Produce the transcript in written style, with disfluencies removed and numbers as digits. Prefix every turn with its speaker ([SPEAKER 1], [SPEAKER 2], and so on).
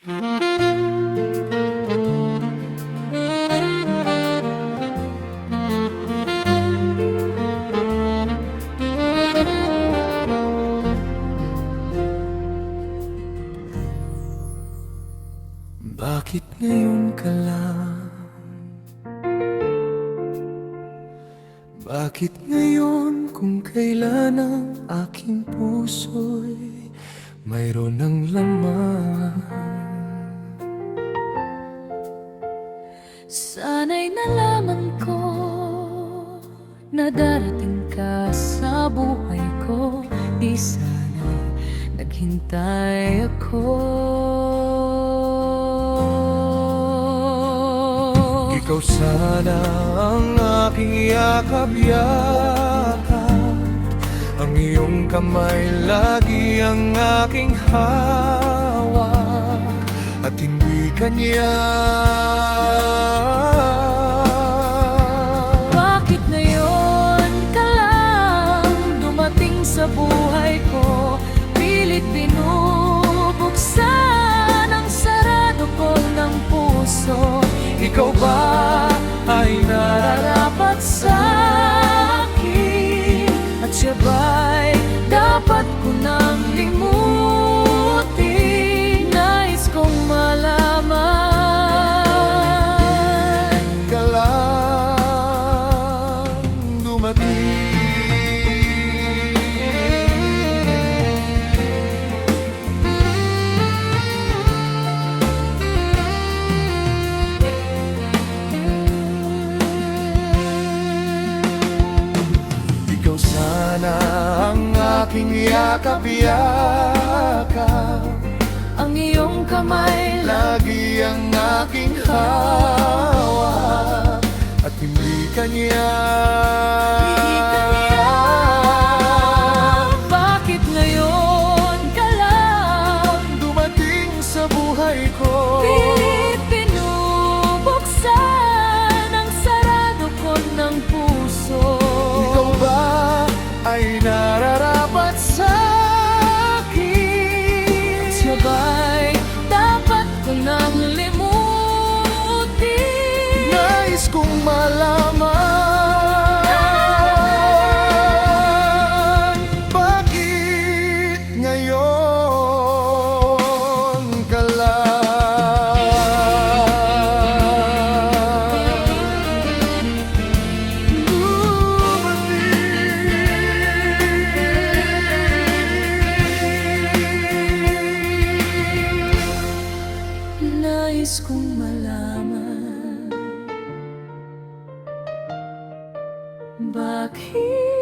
[SPEAKER 1] Bakit ngayon ka lang? Bakit ngayon kung kailan ang aking puso'y mayroon ng laman?
[SPEAKER 2] Sana'y nalaman ko na darating ka sa buhay ko. Di sana'y naghintay ako.
[SPEAKER 1] Ikaw sana ang aking yakap-yakap, ang iyong kamay lagi ang aking hawak, at hindi kanya.
[SPEAKER 2] Bakit ngayon ka lang dumating sa buhay ko? Pilit binubuksan ang sarado ko ng puso.
[SPEAKER 1] Ikaw ba ay nararapat sa
[SPEAKER 2] akin? At siya ba'y dapat ko nang limutin? Nais kong malaman.
[SPEAKER 1] ka lang dumating? Ikaw sana ang aking yakap-yakap,
[SPEAKER 2] Ang iyong kamay
[SPEAKER 1] lagi ang aking hawak, at hindi kanya.
[SPEAKER 2] Bakit ngayon ka lang
[SPEAKER 1] Dumating sa buhay ko?
[SPEAKER 2] pilit binubuksan ang sarado ko ng puso?
[SPEAKER 1] Ikaw ba ay nararapat sa akin?
[SPEAKER 2] Siya ba'y dapat ko nang limutin?
[SPEAKER 1] Nais kong malaman, bakit ngayon ka lang dumating?
[SPEAKER 2] Nais kong malaman, bakit